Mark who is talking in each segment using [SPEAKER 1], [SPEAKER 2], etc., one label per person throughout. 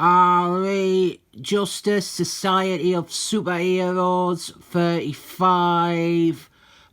[SPEAKER 1] Ari, Justice Society of Superheroes 35.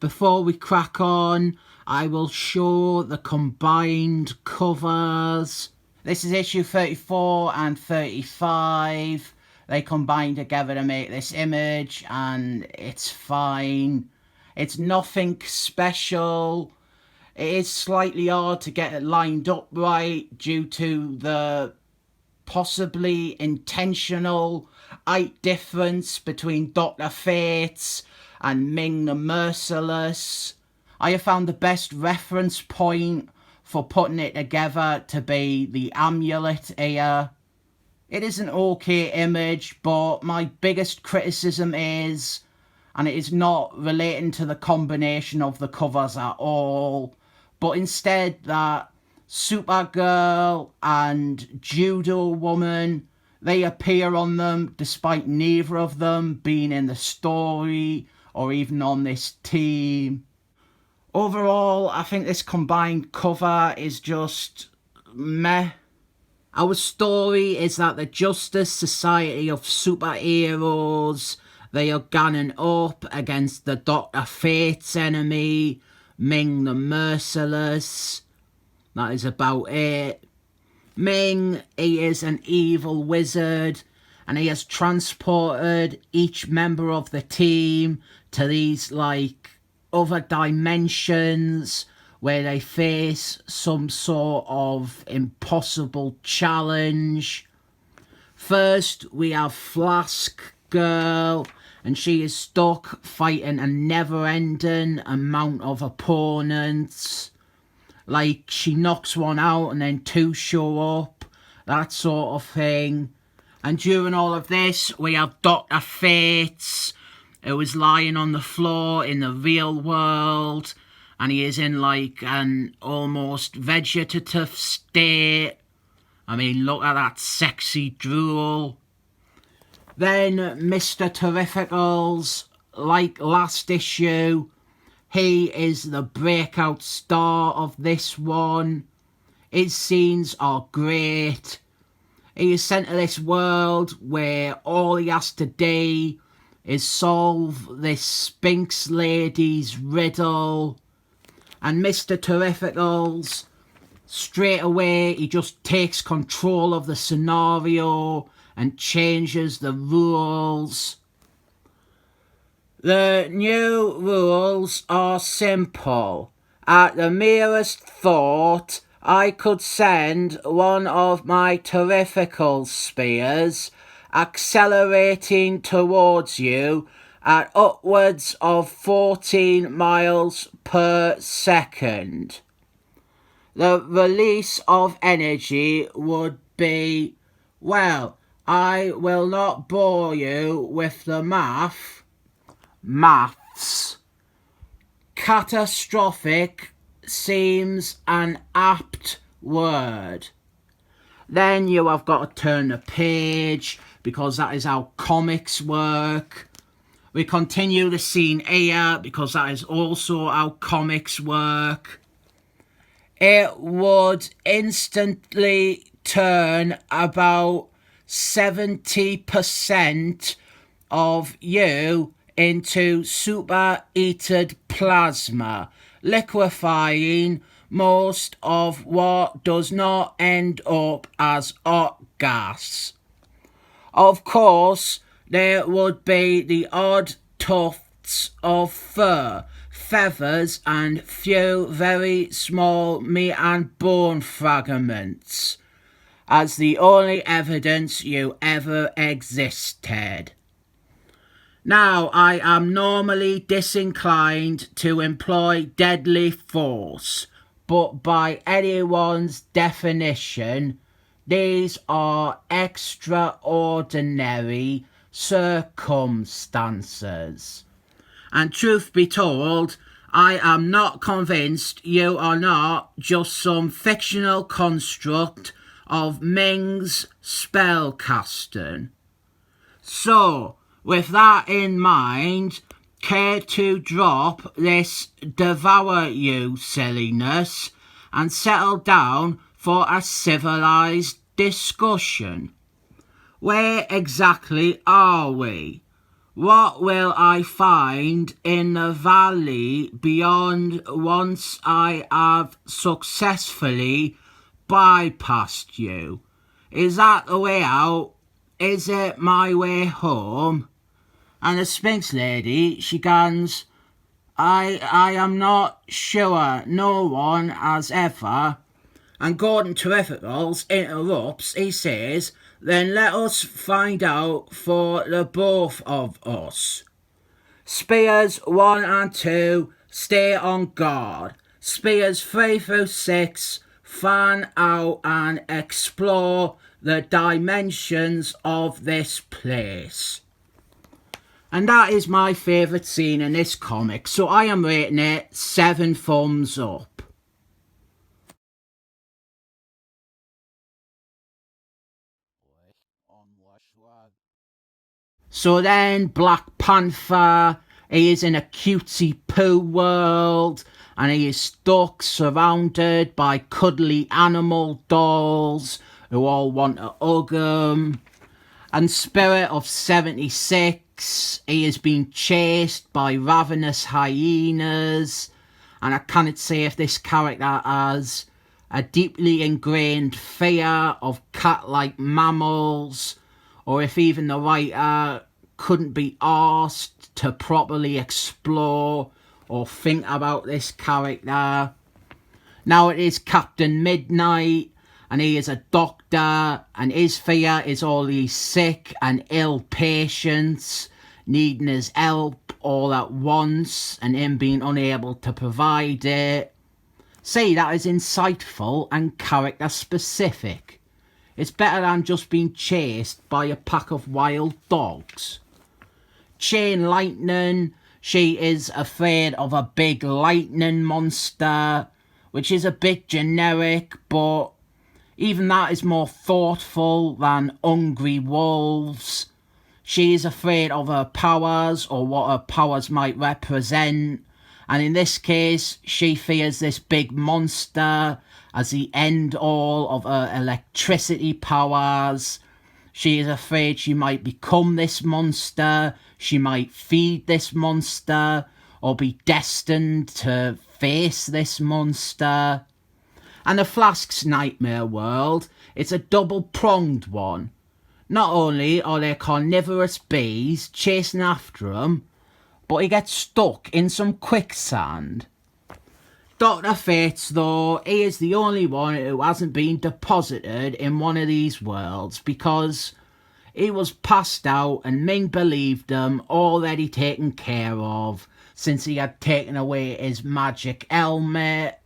[SPEAKER 1] Before we crack on, I will show the combined covers. This is issue 34 and 35. They combine together to make this image, and it's fine. It's nothing special. It is slightly hard to get it lined up right due to the possibly intentional height difference between Dr. Fates and Ming the Merciless. I have found the best reference point for putting it together to be the amulet here. It is an okay image, but my biggest criticism is, and it is not relating to the combination of the covers at all, but instead that Supergirl and Judo Woman, they appear on them despite neither of them being in the story or even on this team. Overall, I think this combined cover is just meh. Our story is that the Justice Society of Superheroes, they are gunning up against the Dr. Fate's enemy, Ming the Merciless. That is about it. Ming, he is an evil wizard, and he has transported each member of the team to these, other dimensions where they face some sort of impossible challenge. First, we have Flask Girl, and she is stuck fighting a never-ending amount of opponents. She knocks one out and then two show up, that sort of thing. And during all of this, we have Dr. Fates, who is lying on the floor in the real world, and he is in an almost vegetative state. I mean, look at that sexy drool. Then Mr. Terrificals, like last issue, he is the breakout star of this one. His scenes are great. He is sent to this world where all he has to do is solve this Sphinx lady's riddle. And Mr. Terrificals, straight away, he just takes control of the scenario and changes the rules. The new rules are simple. At the merest thought, I could send one of my Terrifical spears accelerating towards you at upwards of 14 miles per second. The release of energy would be, well, I will not bore you with the maths. Catastrophic seems an apt word. Then you have got to turn the page, because that is how comics work. We continue the scene here, because that is also how comics work. It would instantly turn about 70% of you into superheated plasma, liquefying most of what does not end up as hot gas. Of course, there would be the odd tufts of fur, feathers, and few very small meat and bone fragments, as the only evidence you ever existed. Now, I am normally disinclined to employ deadly force, but by anyone's definition, these are extraordinary circumstances. And truth be told, I am not convinced you are not just some fictional construct of Ming's spellcasting. So, with that in mind, care to drop this devour you silliness and settle down for a civilized discussion? Where exactly are we? What will I find in the valley beyond once I have successfully bypassed you? Is that the way out? Is it my way home? And the Sphinx lady, she goes, I am not sure, no one has ever. And Gordon Terrificals interrupts, he says, then let us find out for the both of us. Spears 1 and 2, stay on guard. Spears 3 through 6, fan out and explore the dimensions of this place. And that is my favourite scene in this comic, so I am rating it 7 thumbs up. So then Black Panther, he is in a cutesy poo world and he is stuck surrounded by cuddly animal dolls who all want to hug him. And Spirit of 76, he is being chased by ravenous hyenas, and I cannot say if this character has a deeply ingrained fear of cat-like mammals, or if even the writer couldn't be asked to properly explore or think about this character. Now it is Captain Midnight, and he is a doctor, and his fear is all these sick and ill patients needing his help all at once, and him being unable to provide it. See, that is insightful and character specific. It's better than just being chased by a pack of wild dogs. Chain Lightning, she is afraid of a big lightning monster, which is a bit generic, but even that is more thoughtful than hungry wolves. She is afraid of her powers, or what her powers might represent, and in this case she fears this big monster as the end all of her electricity powers. She is afraid she might become this monster, she might feed this monster, or be destined to face this monster. And the Flask's nightmare world, it's a double-pronged one. Not only are there carnivorous bees chasing after him, but he gets stuck in some quicksand. Dr. Fates, though, he is the only one who hasn't been deposited in one of these worlds because he was passed out and Ming believed him already taken care of since he had taken away his magic helmet.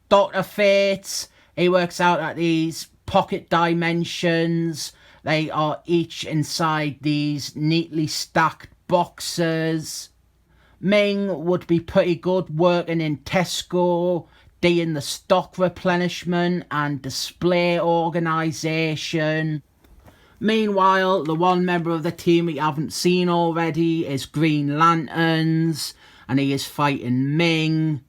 [SPEAKER 1] Dr. Fates, he works out that these pocket dimensions, they are each inside these neatly stacked boxes. Ming would be pretty good working in Tesco, doing the stock replenishment and display organisation. Meanwhile, the one member of the team we haven't seen already is Green Lanterns, and he is fighting Ming.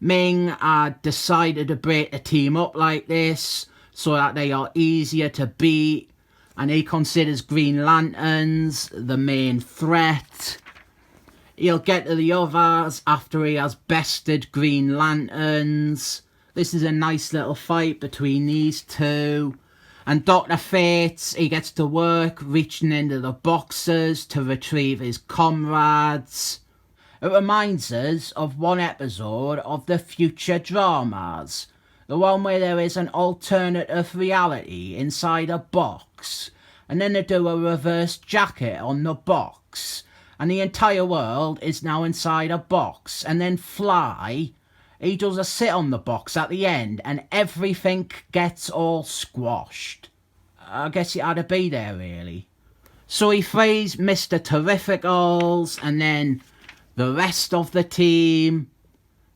[SPEAKER 1] Ming had decided to break the team up like this so that they are easier to beat, and he considers Green Lanterns the main threat. He'll get to the others after he has bested Green Lanterns. This is a nice little fight between these two. And Dr. Fates, he gets to work reaching into the boxes to retrieve his comrades. It reminds us of one episode of the Future Dramas, the one where there is an alternative reality inside a box, and then they do a reverse jacket on the box, and the entire world is now inside a box, and then Fly, he does a sit on the box at the end, and everything gets all squashed. I guess it had to be there, really. So he frees Mr. Terrificals, and then the rest of the team.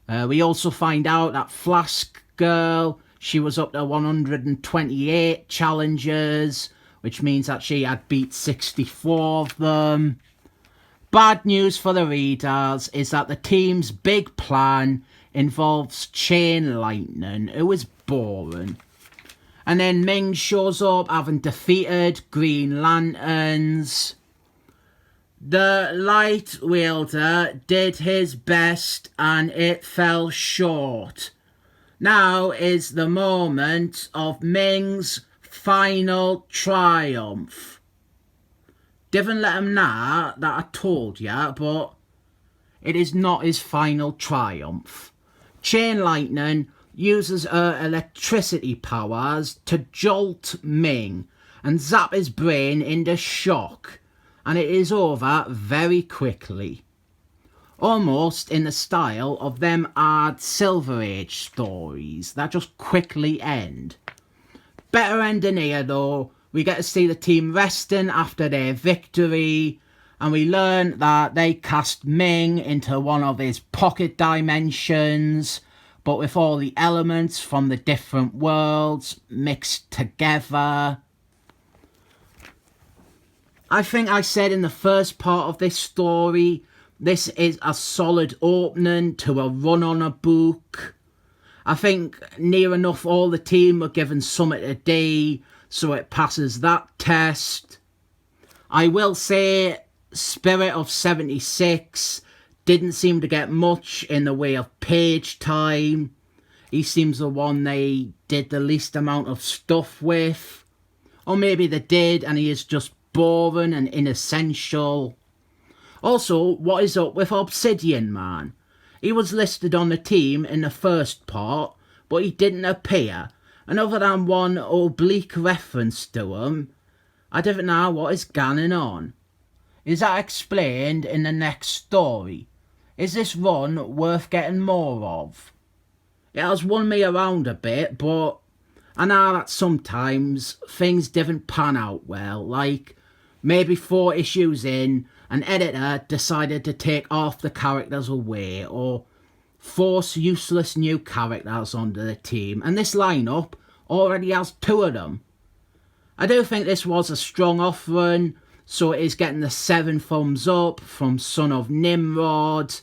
[SPEAKER 1] We also find out that Flask Girl, she was up to 128 challenges, which means that she had beat 64 of them. Bad news for the readers is that the team's big plan involves Chain Lightning, who is boring. And then Ming shows up having defeated Green Lanterns. The light wielder did his best and it fell short. Now is the moment of Ming's final triumph. Didn't let him know that I told ya, but it is not his final triumph. Chain Lightning uses her electricity powers to jolt Ming and zap his brain into shock, and it is over very quickly. Almost in the style of them hard Silver Age stories that just quickly end. Better ending here though. We get to see the team resting after their victory, and we learn that they cast Ming into one of his pocket dimensions, but with all the elements from the different worlds mixed together. I think I said in the first part of this story, this is a solid opening to a run on a book. I think near enough all the team were given something to do, so it passes that test. I will say Spirit of 76 didn't seem to get much in the way of page time. He seems the one they did the least amount of stuff with. Or maybe they did and he is just boring and inessential. Also, what is up with Obsidian Man? He was listed on the team in the first part, but he didn't appear. And other than one oblique reference to him, I don't know what is going on. Is that explained in the next story? Is this run worth getting more of? It has won me around a bit, but I know that sometimes things didn't pan out well, like maybe 4 issues in, an editor decided to take half the characters away, or force useless new characters onto the team, and this lineup already has 2 of them. I do think this was a strong offering, so it is getting the 7 thumbs up from Son of Nimrod.